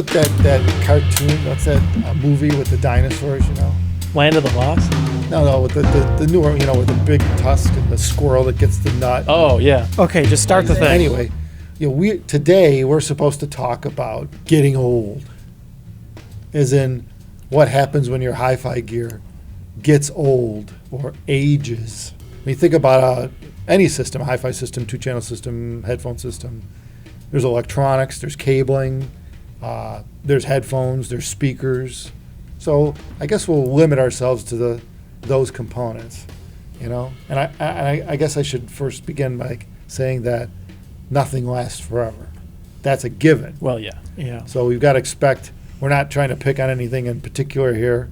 that cartoon, what's that movie with the dinosaurs, Land of the Lost? No, with the newer, with the big tusk and the squirrel that gets the nut. Oh, yeah. Okay, just start the thing. Anyway, today we're supposed to talk about getting old. As in, what happens when your hi-fi gear gets old or ages. When you think about any system, a hi-fi system, 2-channel system, headphone system, there's electronics, there's cabling, there's headphones, there's speakers. So I guess we'll limit ourselves to those components, And I guess I should first begin by saying that nothing lasts forever. That's a given. Well, yeah. So we've got to expect, we're not trying to pick on anything in particular here,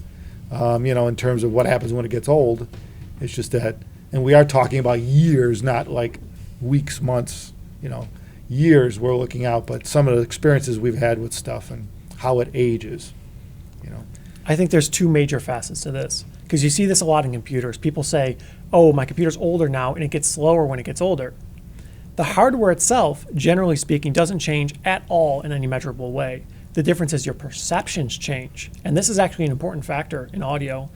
in terms of what happens when it gets old. It's just that, and we are talking about years, not like weeks, months, years we're looking out, but some of the experiences we've had with stuff and how it ages, I think there's two major facets to this, because you see this a lot in computers. People say, oh, my computer's older now, and it gets slower when it gets older. The hardware itself, generally speaking, doesn't change at all in any measurable way. The difference is your perceptions change. And this is actually an important factor in audio.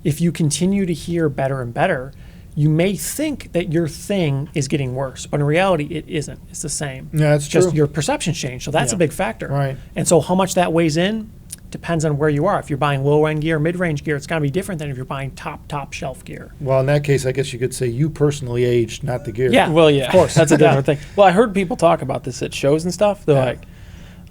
If you continue to hear better and better, you may think that your thing is getting worse, but in reality, it isn't. It's the same. Yeah, that's just true. your perceptions change. So that's a big factor. Right. And so how much that weighs in depends on where you are. If you're buying low-end gear, mid-range gear, it's going to be different than if you're buying top shelf gear. Well, in that case, I guess you could say you personally aged, not the gear. Yeah. Well, yeah. Of course. That's a different thing. Well, I heard people talk about this at shows and stuff. They're like,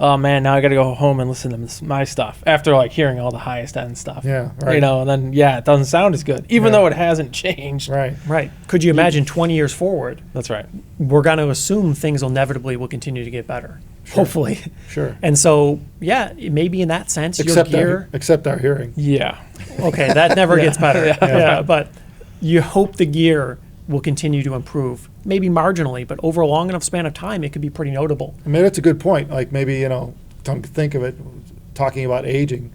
oh, man, now I got to go home and listen to my stuff after, hearing all the highest end stuff. Yeah, right. And then, it doesn't sound as good, even though it hasn't changed. Right. Could you imagine 20 years forward? That's right. We're going to assume things inevitably will continue to get better. Sure. Hopefully. Sure. And so, maybe in that sense, your gear... Except our hearing. Yeah. Okay, that never gets better. Yeah. But you hope the gear will continue to improve, maybe marginally, but over a long enough span of time, it could be pretty notable. I mean, that's a good point. Like maybe, come to think of it, talking about aging,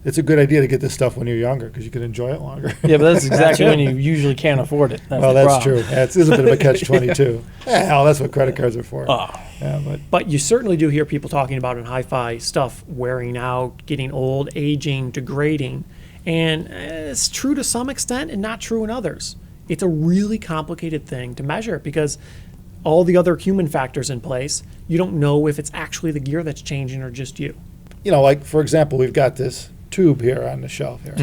it's a good idea to get this stuff when you're younger because you can enjoy it longer. Yeah, but that's exactly when you usually can't afford it. That's true. Yeah, it's a bit of a catch-22. Hell, that's what credit cards are for. Oh. Yeah, but you certainly do hear people talking about in hi-fi stuff wearing out, getting old, aging, degrading. And it's true to some extent and not true in others. It's a really complicated thing to measure because all the other human factors in place, you don't know if it's actually the gear that's changing or just you. Like, for example, we've got this tube here on the shelf here.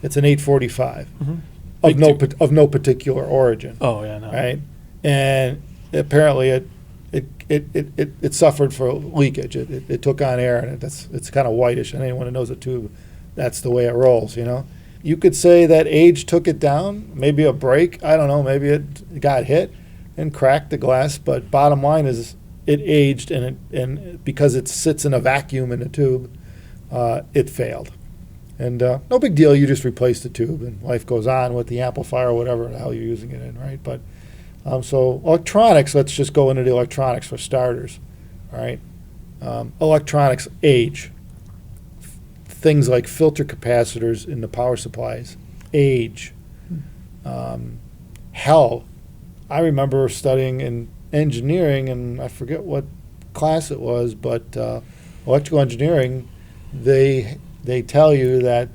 It's an 845 of no particular origin. Oh, yeah, no. Right? And apparently it suffered for leakage. It took on air, and it's kind of whitish. And anyone who knows a tube, that's the way it rolls, You could say that age took it down, maybe a break. I don't know, maybe it got hit and cracked the glass. But bottom line is it aged, and because it sits in a vacuum in a tube, it failed. And no big deal, you just replace the tube, and life goes on with the amplifier or whatever the hell you're using it in, right? But so electronics, let's just go into the electronics for starters, all right? Electronics age. Things like filter capacitors in the power supplies age. Hell, I remember studying in engineering, and I forget what class it was, but electrical engineering, they tell you that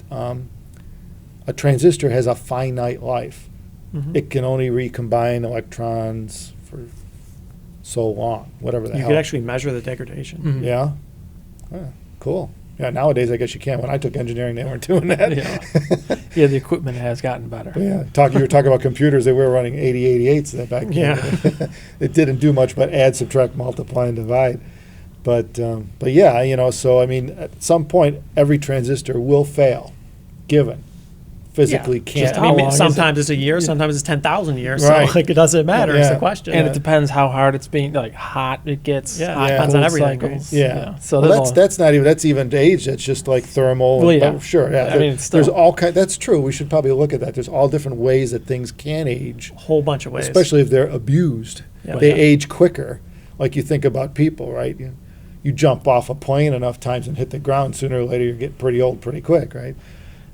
a transistor has a finite life. It can only recombine electrons for so long, whatever the hell. You could actually measure the degradation. Yeah? Cool. Yeah, nowadays I guess you can. When I took engineering, they weren't doing that. Yeah, the equipment has gotten better. Yeah, you were talking about computers. They were running 8088s back then. Yeah. It didn't do much but add, subtract, multiply, and divide. But yeah, so I mean, at some point, every transistor will fail, given. Physically can't. Sometimes it's a year, sometimes it's 10,000 years. Right. So it doesn't matter. It's the question. And it depends how hard it's being, hot it gets. Yeah, it depends on everything. Cycles. Yeah. So that's even age. That's just like thermal. Well, yeah. Sure. Yeah. I mean, there's all kind. That's true. We should probably look at that. There's all different ways that things can age. A whole bunch of ways. Especially if they're abused. Yeah. They age quicker. Like you think about people, right? You jump off a plane enough times and hit the ground, sooner or later you get pretty old pretty quick, right?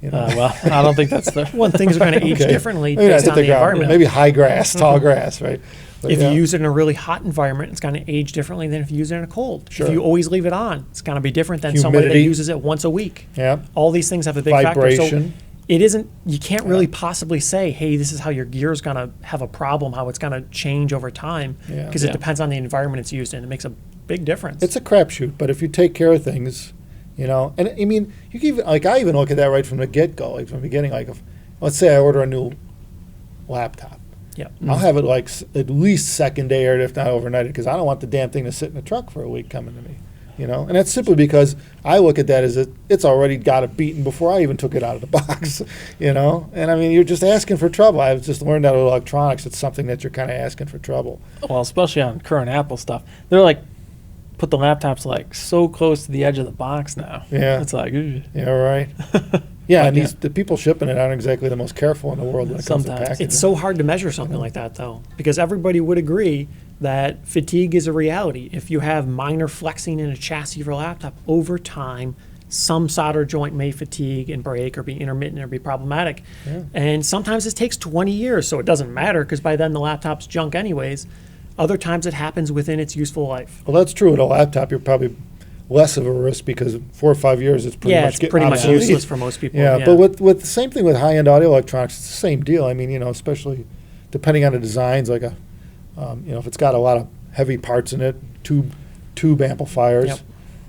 You know? Well, I don't think that's the. Well, things are going to age Okay. differently Maybe not based hit on the ground, environment. Maybe high grass, tall grass, right? But If yeah. you use it in a really hot environment, it's going to age differently than if you use it in a cold. Sure. If you always leave it on, it's going to be different than somebody that Humidity. uses it once a week. Yeah. All these things have a big factor. Vibration. So it isn't, you can't really possibly say, hey, this is how your gear is going to have a problem, how it's going to change over time, Yeah. because Yeah. it depends on the environment it's used in. It makes a big difference. It's a crapshoot, but if you take care of things, you know, and I mean, you can even, like, I even look at that right from the get-go, like from the beginning, like, if, let's say I order a new laptop. yeah. I'll have it like at least second day or if not overnighted because I don't want the damn thing to sit in the truck for a week coming to me, you know. And that's simply because I look at that as it's already got it beaten before I even took it out of the box, you know. And I mean, you're just asking for trouble. I've just learned out of electronics. It's something that you're kind of asking for trouble. Well, especially on current Apple stuff, they're like put the laptops like so close to the edge of the box now. Yeah. It's like, ooh. Yeah, right. Yeah, Like, and the people shipping it aren't exactly the most careful in the world when it comes to Sometimes. packaging. It's so hard to measure something like that, though, because everybody would agree that fatigue is a reality. If you have minor flexing in a chassis of your laptop, over time, some solder joint may fatigue and break or be intermittent or be problematic. Yeah. And sometimes it takes 20 years, so it doesn't matter because by then the laptop's junk anyways. Other times it happens within its useful life. Well, that's true. With a laptop, you're probably less of a risk because 4 or 5 years, it's pretty much It's getting pretty much obsolete. useless for most people. Yeah, but with the same thing with high-end audio electronics, it's the same deal. I mean, you know, especially depending on the designs, like you know, if it's got a lot of heavy parts in it, tube amplifiers, Yep.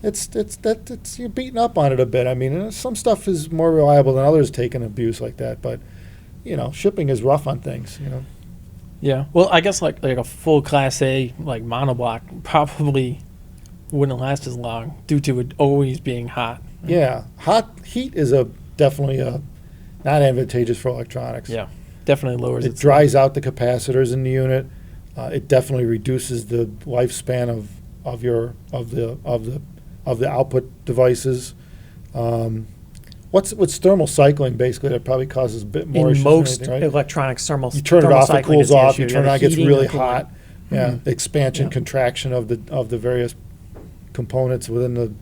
it's you're beating up on it a bit. I mean, some stuff is more reliable than others taking abuse like that, but you know, shipping is rough on things. You know, Yeah. Well, I guess like a full Class A like monoblock probably wouldn't last as long due to it always being hot. yeah, heat is definitely not advantageous for electronics. Yeah. Definitely lowers It its dries out the capacitors in the unit. It definitely reduces the lifespan of the output devices. What's thermal cycling basically? That probably causes a bit more in issues than most anything, right? electronics, thermal You turn it thermal off, it cycling cools is the off. issue. You turn it the on, it gets heating really and cooling. hot. Yeah, expansion, Yeah. contraction of the various components within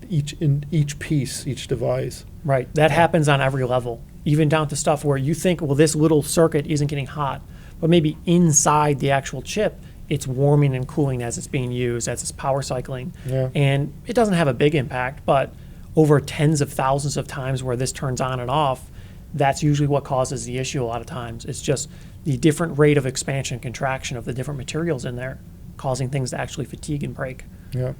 each piece, each device. Right. That happens on every level, even down to stuff where you think, well, this little circuit isn't getting hot, but maybe inside the actual chip, it's warming and cooling as it's being used, as it's power cycling. Yeah. And it doesn't have a big impact, but over tens of thousands of times where this turns on and off, that's usually what causes the issue a lot of times. It's just the different rate of expansion and contraction of the different materials in there causing things to actually fatigue and break. Yeah.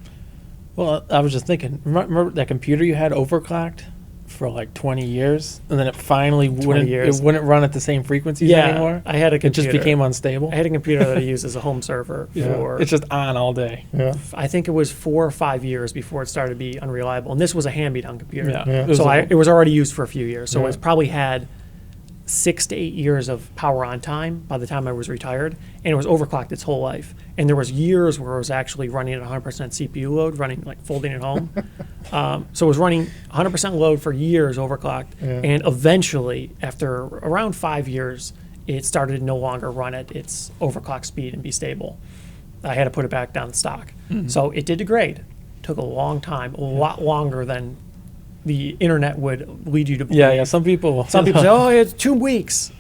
Well, I was just thinking, remember that computer you had overclocked for like 20 years, and then it finally years. it wouldn't run at the same frequencies anymore? I had a It computer. just became unstable? I had a computer that I used as a home server Yeah. for It's just on all day. Yeah. I think it was 4 or 5 years before it started to be unreliable. And this was a hand-me-down computer. Yeah. Yeah. It was So a- it was already used for a few years. So Yeah. it's probably had 6 to 8 years of power on time by the time I was retired. And it was overclocked its whole life. And there was years where it was actually running at 100% CPU load, running like folding at home. So it was running 100% load for years overclocked. Yeah. And eventually, after around 5 years, it started to no longer run at its overclock speed and be stable. I had to put it back down to stock. So it did degrade. Took a long time, a lot longer than the internet would lead you to believe. Yeah. Some people Some people say, oh, it's 2 weeks.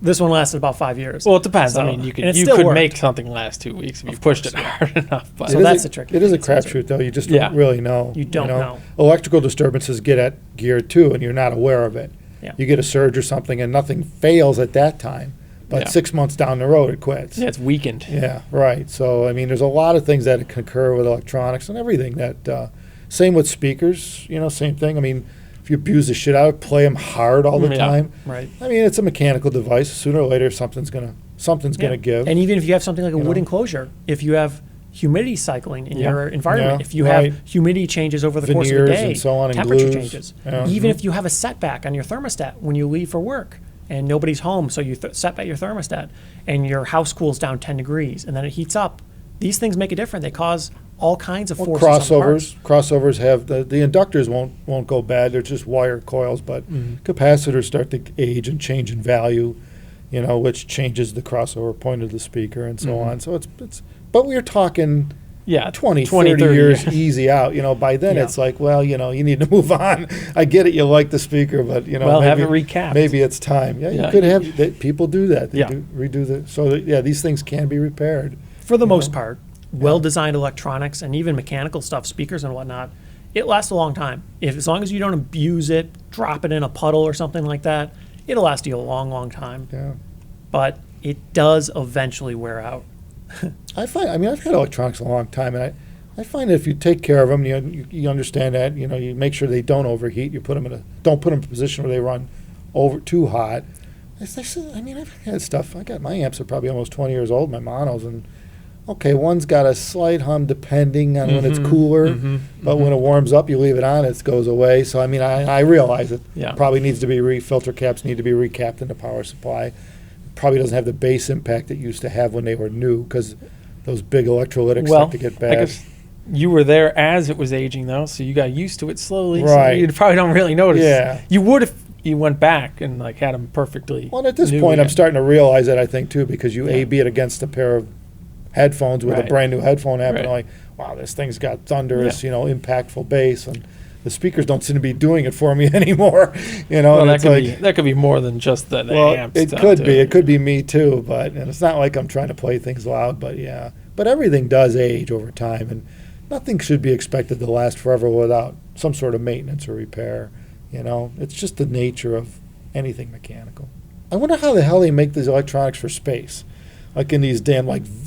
This one lasted about 5 years. Well, it depends. So- I mean, you and it could still worked. make something last 2 weeks if you pushed it hard enough. But So It is that's a- the tricky It is a thing, so- crapshoot, though. You just Yeah. don't really know. You don't know. Electrical disturbances get at gear too, and you're not aware of it. Yeah. You get a surge or something, and nothing fails at that time. But Yeah. 6 months down the road, it quits. yeah, it's weakened. Yeah, right. So, I mean, there's a lot of things that concur with electronics and everything that, same with speakers, you know, same thing. I mean, if you abuse the shit out, play them hard all the Yeah. time. Right. I mean, it's a mechanical device. Sooner or later, something's gonna Yeah. give. And even if you have something like a You wood know? enclosure, if you have humidity cycling in Yeah. your environment, Yeah, if you right. have humidity changes over the course of the Veneers day, and so on and temperature glues. changes, Yeah. even Mhm. if you have a setback on your thermostat when you leave for work and nobody's home, so you set back your thermostat and your house cools down 10 degrees and then it heats up, these things make a difference. They cause all kinds of Well, forces on the parts. crossovers have the inductors won't go bad. They're just wire coils, but capacitors start to age and change in value, you know, which changes the crossover point of the speaker and so on. So it's but we're talking Yeah, 20, 30 years easy out. By then Yeah. it's like, well, you need to move on. I get it. You like the speaker, but Well, have it recapped. Maybe it's time. Yeah, Yeah. you could have people do that. They Yeah. redo the. So these things can be repaired. For the most part, well-designed electronics and even mechanical stuff, speakers and whatnot, it lasts a long time. As long as you don't abuse it, drop it in a puddle or something like that, it'll last you a long, long time. Yeah. But it does eventually wear out. I've had electronics a long time, and I find that if you take care of them, you understand that, you make sure they don't overheat. You don't put them in a position where they run over too hot. I've had stuff. My amps are probably almost 20 years old, my monos, and okay, one's got a slight hum depending on when it's cooler, but when it warms up, you leave it on, it goes away. So I realize it probably needs to be filter caps need to be recapped in the power supply. Probably doesn't have the bass impact it used to have when they were new, because those big electrolytics start to get I bad. guess you were there as it was aging, though, so you got used to it slowly. Right. So you probably don't really notice. Yeah. You would if you went back and had them perfectly. Well, at this new point, I'm again. starting to realize that, I think, too, because you A/B it against a pair of headphones with a Right. brand new headphone app, and Right. I'm like, wow, this thing's got thunderous, impactful bass, and the speakers don't seem to be doing it for me anymore. Well, and that it's could like, be that could be more than just the well, amps. it stuff, could too. be. It could be me too, and it's not like I'm trying to play things loud, but yeah. But everything does age over time, and nothing should be expected to last forever without some sort of maintenance or repair. It's just the nature of anything mechanical. I wonder how the hell they make these electronics for space, like in these damn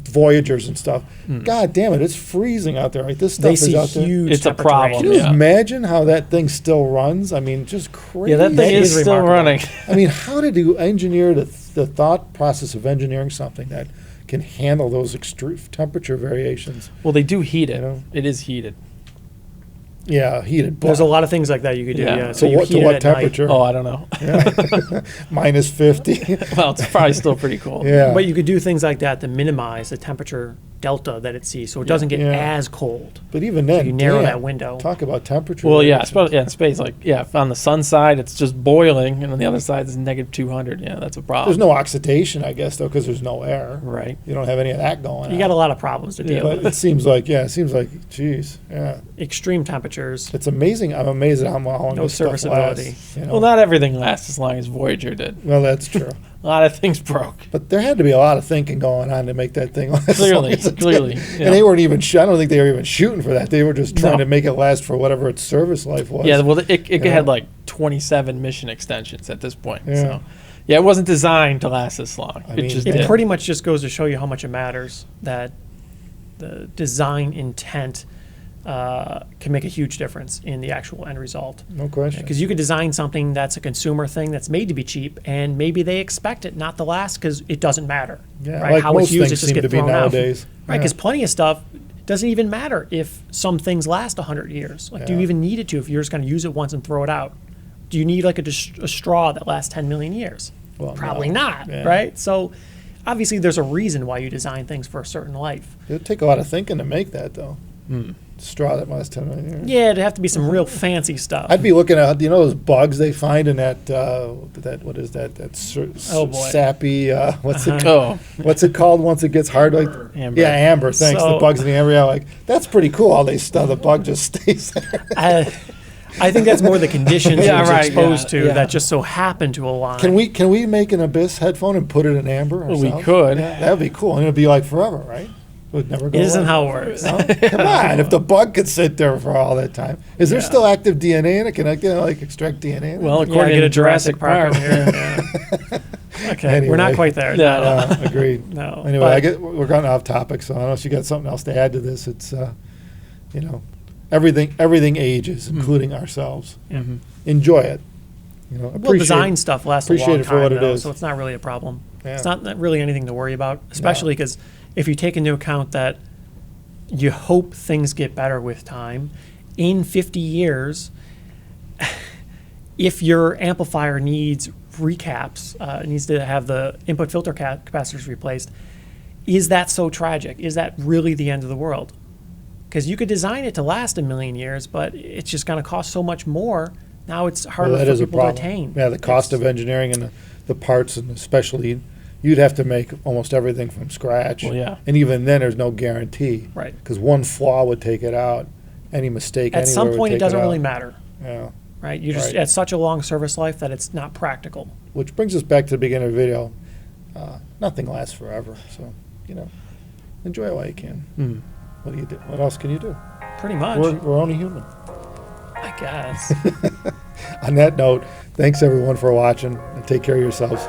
Voyagers and stuff. God damn it, it's freezing out there. Right, this stuff They is see out there. huge It's a temperature problem, Can ranges. you imagine how that thing still runs? Just crazy. Yeah, that thing is is still remarkable. running. How did you engineer the thought process of engineering something that can handle those extreme temperature variations? Well, they do heat it. You know? It is heated. Yeah, heated. There's a lot of things like that you could do. Yeah. Yeah. So you what, heat to it what at night. temperature? Oh, I don't know. Yeah. Minus 50. Well, it's probably still pretty cold. Yeah. But you could do things like that to minimize the temperature delta that it sees, so it doesn't get Yeah. as cold. But even then, you narrow damn, that window. Talk about temperature. Well, yeah, variations. in space, if on the sun side it's just boiling, and on the other side is negative 200. Yeah, that's a problem. There's no oxidation, I guess, though, because there's no air. Right. You don't have any of that going on. You got a lot of problems to deal But with. it seems like, geez, yeah. Extreme temperatures. It's amazing. I'm amazed at how long No this stuff serviceability. lasts. Well, not everything lasts as long as Voyager did. Well, that's true. A lot of things broke. But there had to be a lot of thinking going on to make that thing last. as long Clearly, as it did. clearly, yeah. And they weren't even. I don't think they were even shooting for that. They were just trying No. to make it last for whatever its service life was. Yeah, well, it Yeah. had 27 mission extensions at this point. Yeah. So, yeah, it wasn't designed to last this long. I It mean, just It did. pretty much just goes to show you how much it matters that the design intent can make a huge difference in the actual end result. No question. Because you could design something that's a consumer thing that's made to be cheap, and maybe they expect it not to last because it doesn't matter. Yeah, right? like How most it's used, it things just seem gets to be thrown out. nowadays. Right, Yeah. because plenty of stuff doesn't even matter if some things last 100 years. Do you Yeah. even need it to if you're just going to use it once and throw it out? Do you need a straw that lasts 10 million years? Well, Probably no. not, Yeah. right? So obviously there's a reason why you design things for a certain life. It would take a lot of thinking to make that, though. Straw that lasts 10 million years. Yeah, it'd have to be some real fancy stuff. I'd be looking at those bugs they find in that what is that Oh, boy. sappy what's it Oh, what's it called once it gets hard, like Amber. yeah, amber, thanks. The So- bugs in the amber, like that's pretty cool how they the bug just stays there. I think that's more the conditions Yeah, it was right, exposed yeah, to yeah. that just so happen to align. Can we make an Abyss headphone and put it in amber Well, we ourselves? could. That'd be cool, and it'd be like forever, right? It would never go It isn't away. how it works. No? Come on, if the bug could sit there for all that time, is there Yeah. still active DNA in it? Can I extract DNA? In it? well, Yeah, according get to a Jurassic Park. Park. over here. Yeah. Okay, we're not Anyway. quite there. Yeah, No. Agreed. No, Anyway, but- we're going off topic, so unless you got something else to add to this, it's everything ages, including ourselves. Mhm. Enjoy it. Well, Appreciate design stuff lasts a appreciate long it for what time, it though, is. so it's not really a problem. Yeah. It's not really anything to worry about, especially because if you take into account that you hope things get better with time, in 50 years, if your amplifier needs recaps, needs to have the input filter capacitors replaced, is that so tragic? Is that really the end of the world? Because you could design it to last a million years, but it's just going to cost so much more. Now it's harder Well, that for is a people to problem. attain. Yeah, the cost It's- of engineering and the parts, and especially you'd have to make almost everything from scratch. Well, yeah. And even then, there's no guarantee. Right. Because one flaw would take it out. Any mistake At anywhere some would point, it take doesn't really out. matter, Yeah. right? You just Right. at such a long service life that it's not practical. Which brings us back to the beginning of the video. Nothing lasts forever. So, enjoy it while you can. Mm. What do you do? What else can you do? Pretty much, We're only human. I guess. On that note, thanks everyone for watching, and take care of yourselves.